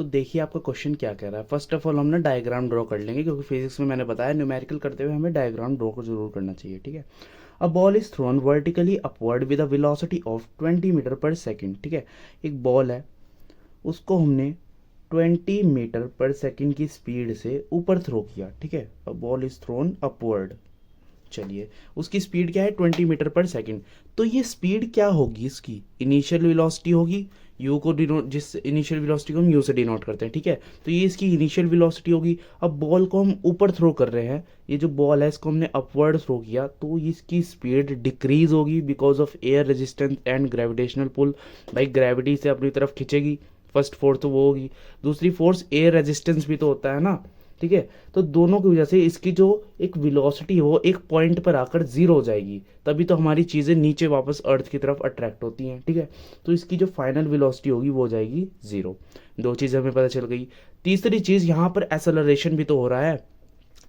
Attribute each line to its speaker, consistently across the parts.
Speaker 1: तो देखिए आपका क्वेश्चन क्या कह रहा है। फर्स्ट ऑफ ऑल हम ना डायग्राम ड्रॉ कर लेंगे, क्योंकि फिजिक्स में मैंने बताया न्यूमेरिकल करते हुए हमें डायग्राम ड्रॉ को जरूर करना चाहिए, ठीक है। A ball is thrown vertically upward with a velocity of 20 metre per second, ठीक है। एक बॉल है, उसको हमने 20 मीटर पर सेकेंड की स्पीड से ऊपर थ्रो किया, ठीक है। A ball is throne upward, चलिए उसकी स्पीड क्या है 20 मीटर पर सेकंड। तो ये स्पीड क्या होगी, इसकी इनिशियल वेलोसिटी होगी। यू को डिनोट, जिस इनिशियल वेलोसिटी को हम यू से डिनोट करते हैं, ठीक है। तो ये इसकी इनिशियल वेलोसिटी होगी। अब बॉल को हम ऊपर थ्रो कर रहे हैं, ये जो बॉल है इसको हमने अपवर्ड थ्रो किया, तो इसकी स्पीड डिक्रीज होगी because of air resistance and gravitational pull. भाई ग्रेविटी से अपनी तरफ खींचेगी, फर्स्ट फोर्स तो वो होगी। दूसरी फोर्स एयर रेजिस्टेंस भी तो होता है ना, ठीक है। तो दोनों की वजह से इसकी जो एक वेलोसिटी हो एक पॉइंट पर आकर जीरो हो जाएगी, तभी तो हमारी चीज़ें नीचे वापस अर्थ की तरफ अट्रैक्ट होती हैं, ठीक है। तो इसकी जो फाइनल वेलोसिटी होगी वो हो जाएगी जीरो। दो चीज़ हमें पता चल गई। तीसरी चीज़, यहाँ पर एसेलरेशन भी तो हो रहा है,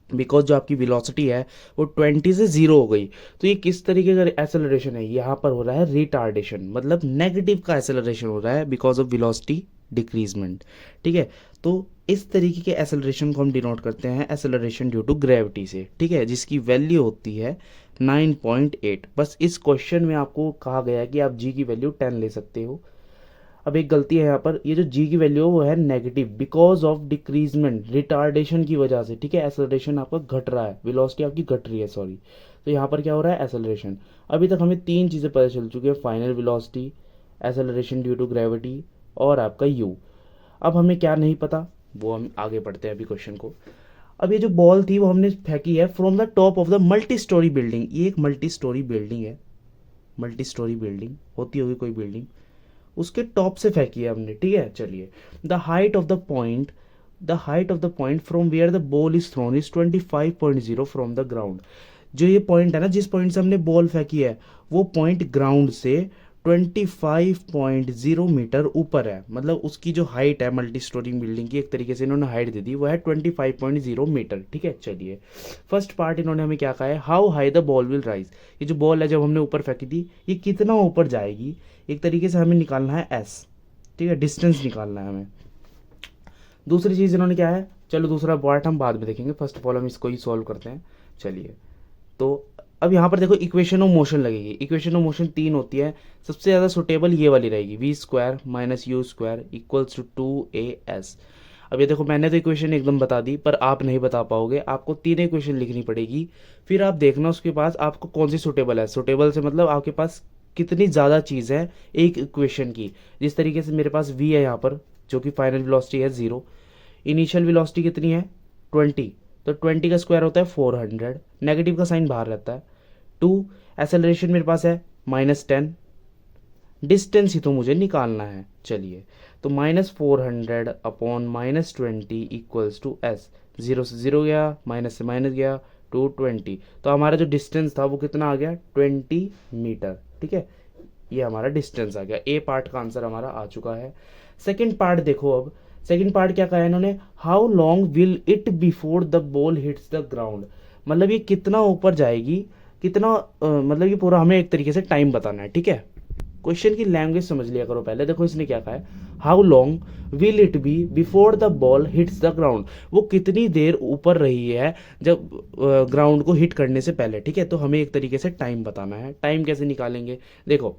Speaker 1: बिकॉज जो आपकी वेलोसिटी है वो 20 से जीरो हो गई। तो ये किस तरीके का एसेलरेशन है, यहाँ पर हो रहा है रिटार्डेशन, मतलब नेगेटिव का एसेलरेशन हो रहा है बिकॉज ऑफ वेलोसिटी डिक्रीजमेंट, ठीक है। तो इस तरीके के एसेलरेशन को हम डिनोट करते हैं एसेलरेशन ड्यू टू ग्रेविटी से, ठीक है, जिसकी वैल्यू होती है 9.8। बस इस क्वेश्चन में आपको कहा गया है कि आप जी की वैल्यू 10 ले सकते हो। अब एक गलती है यहाँ पर, ये जो जी की वैल्यू है वो है negative because of decreasement, retardation की वजह से, ठीक है। एसेलरेशन आपका घट रहा है, वेलोसिटी आपकी घट रही है, सॉरी। तो यहाँ पर क्या हो रहा है, एसेलरेशन। अभी तक हमें तीन चीज़ें पता चल चुकी है, final velocity, acceleration due to gravity और आपका यू। अब हमें क्या नहीं पता, वो हम आगे बढ़ते हैं अभी क्वेश्चन को। अब ये जो बॉल थी वो हमने फेंकी है from the top of the multi storey building. ये एक मल्टी स्टोरी बिल्डिंग है, मल्टी स्टोरी बिल्डिंग होती होगी कोई बिल्डिंग, उसके टॉप से फेंकी है हमने, ठीक है। चलिए, the height of the point, the height of the point from where the ball is thrown is 25.0 from the ground. जो ये पॉइंट है ना, जिस पॉइंट से हमने बॉल फेंकी है, वो पॉइंट ग्राउंड से 25.0 मीटर ऊपर है। मतलब उसकी जो हाइट है मल्टी स्टोरी बिल्डिंग की, एक तरीके से इन्होंने हाइट दे दी, वो है 25.0 मीटर, ठीक है। चलिए, फर्स्ट पार्ट इन्होंने हमें क्या कहा है, how high the ball will rise. ये जो बॉल है जब हमने ऊपर फेंकी थी, ये कितना ऊपर जाएगी, एक तरीके से हमें निकालना है एस, ठीक है, डिस्टेंस निकालना है हमें। दूसरी चीज़ इन्होंने क्या है, चलो दूसरा पार्ट हम बाद में देखेंगे, फर्स्ट ऑफ ऑल हम इसको ही सॉल्व करते हैं। चलिए, तो अब यहाँ पर देखो इक्वेशन ऑफ मोशन लगेगी। इक्वेशन ऑफ मोशन तीन होती है, सबसे ज़्यादा सुटेबल ये वाली रहेगी, v square minus u square equals to 2as। अब ये देखो मैंने तो इक्वेशन एकदम बता दी, पर आप नहीं बता पाओगे, आपको तीन इक्वेशन लिखनी पड़ेगी। फिर आप देखना उसके पास आपको कौन सी सुटेबल है। सुटेबल से मतलब आपके पास कितनी ज़्यादा चीज़ है एक इक्वेशन की। जिस तरीके से मेरे पास वी है यहाँ पर, जो कि फाइनल वेलोसिटी है 0, इनिशियल वेलोसिटी कितनी है 20, तो 20 का स्क्वायर होता है 400, नेगेटिव का साइन बाहर रहता है। 2, एसेलरेशन मेरे पास है -10, डिस्टेंस ही तो मुझे निकालना है। चलिए, तो -400 अपॉन -20 इक्वल्स टू एस। 0 से 0 गया, माइनस से माइनस गया, 220। तो हमारा जो डिस्टेंस था वो कितना आ गया 20 मीटर, ठीक है। ये हमारा डिस्टेंस आ गया, ए पार्ट का आंसर हमारा आ चुका है। सेकेंड पार्ट देखो, अब सेकेंड पार्ट क्या कहा है इन्होंने, how long will it before the ball hits the ground. मतलब ये कितना ऊपर जाएगी, कितना मतलब ये पूरा हमें एक तरीके से टाइम बताना है, ठीक है। क्वेश्चन की लैंग्वेज समझ लिया करो पहले। देखो इसने क्या कहा है, how long will it be before the ball hits the ground. वो कितनी देर ऊपर रही है जब ग्राउंड को हिट करने से पहले, ठीक है। तो हमें एक तरीके से टाइम बताना है। टाइम कैसे निकालेंगे, देखो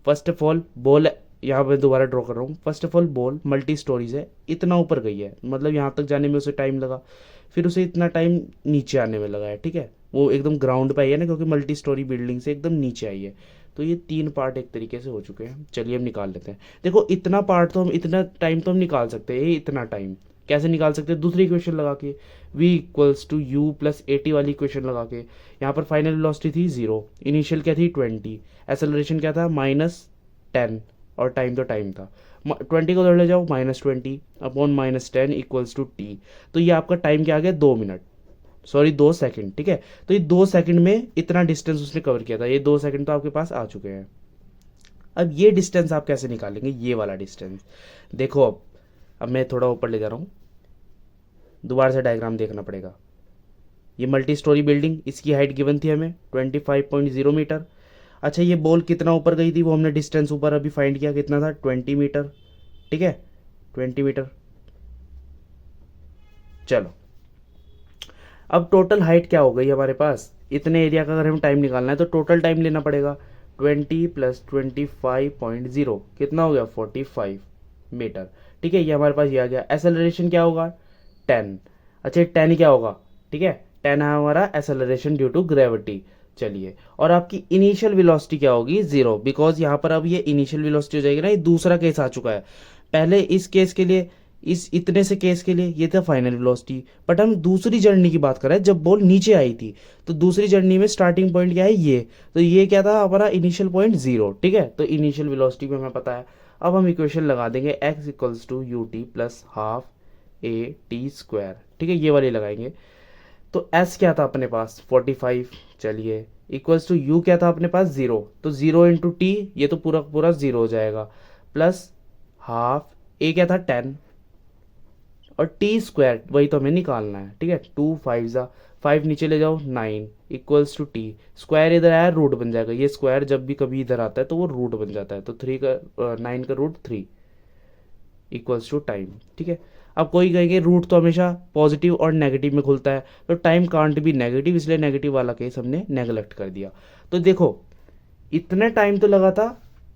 Speaker 1: फर्स्ट ऑफ ऑल बॉल, यहाँ पे दोबारा ड्रॉ कर रहा हूँ। First of all ball multi storeys है, इतना ऊपर गई है, मतलब यहाँ तक जाने में उसे टाइम लगा, फिर उसे इतना टाइम नीचे आने में लगा है, ठीक है। वो एकदम ग्राउंड पे आई है ना, क्योंकि मल्टी स्टोरी बिल्डिंग से एकदम नीचे आई है। तो ये तीन पार्ट एक तरीके से हो चुके हैं। चलिए हम निकाल लेते हैं। देखो इतना पार्ट तो हम, इतना टाइम तो हम निकाल सकते हैं। ये इतना टाइम कैसे निकाल सकते हैं, दूसरी इक्वेशन लगा के, v equals to u plus a t वाली इक्वेशन लगा के। यहाँ पर फाइनल वेलोसिटी थी 0, इनिशियल क्या थी 20, एसेलरेशन क्या था -10, और टाइम तो टाइम था। 20 को उधर ले जाओ, -20 अपॉन -10 इक्वल्स टू टी। तो ये आपका टाइम क्या आ गया 2 मिनट, सॉरी 2 सेकंड, ठीक है। तो ये 2 सेकंड में इतना डिस्टेंस उसने कवर किया था। ये 2 सेकंड तो आपके पास आ चुके हैं। अब ये डिस्टेंस आप कैसे निकालेंगे, ये वाला डिस्टेंस देखो। अब मैं थोड़ा ऊपर ले जा रहा हूँ, दोबारा से डायग्राम देखना पड़ेगा। ये मल्टी स्टोरी बिल्डिंग, इसकी हाइट गिवन थी हमें 25.0 मीटर। अच्छा, ये बॉल कितना ऊपर गई थी वो हमने डिस्टेंस ऊपर अभी फाइंड किया, कितना था 20 मीटर, ठीक है, 20 मीटर। चलो, अब टोटल हाइट क्या हो गई हमारे पास, इतने एरिया का अगर हम टाइम निकालना है तो टोटल टाइम लेना पड़ेगा। 20 + 25.0 कितना हो गया, 45 मीटर। ठीक है, ये हमारे पास ये आ गया। एसेलरेशन क्या होगा, 10। अच्छा 10 क्या होगा, ठीक है 10 है हमारा एसेलरेशन ड्यू टू ग्रेविटी। चलिए, और आपकी इनिशियल वेलोसिटी क्या होगी, 0, बिकॉज यहाँ पर अब ये इनिशियल वेलोसिटी हो जाएगी ना, ये दूसरा केस आ चुका है। पहले इस केस के लिए, इस इतने से केस के लिए ये था फाइनल वेलोसिटी, बट हम दूसरी जर्नी की बात कर रहे हैं जब बॉल नीचे आई थी। तो दूसरी जर्नी में स्टार्टिंग पॉइंट क्या है, ये तो ये क्या था हमारा इनिशियल पॉइंट 0। ठीक है, तो इनिशियल वेलोसिटी भी हमें पता है। अब हम इक्वेशन लगा देंगे x = ut + ½ a t²। ठीक है, ये वाली लगाएंगे। तो s क्या था अपने पास, 45। चलिए, इक्वल्स टू u क्या था अपने पास, 0। तो 0 × t, ये तो पूरा पूरा 0 हो जाएगा, प्लस हाफ a क्या था 10, और t² वही तो हमें निकालना है। ठीक है, 2 5 5 नीचे ले जाओ 9 इक्वल्स टू t स्क्वायर, इधर आया रूट बन जाएगा। ये स्क्वायर जब भी कभी इधर आता है तो वो रूट बन जाता है। तो 9 का रूट 3 इक्वल्स टू टाइम। ठीक है, अब कोई कहेंगे रूट तो हमेशा पॉजिटिव और नेगेटिव में खुलता है, तो टाइम कांट भी नेगेटिव, इसलिए नेगेटिव वाला केस हमने नेगलेक्ट कर दिया। तो देखो, इतने टाइम तो लगा था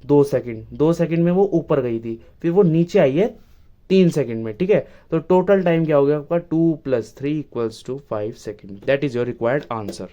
Speaker 1: 2 सेकंड, 2 सेकंड में वो ऊपर गई थी, फिर वो नीचे आई है 3 सेकंड में। ठीक है, तो टोटल टाइम क्या हो गया आपका, 2 + 3 = 5 second. That is your required answer.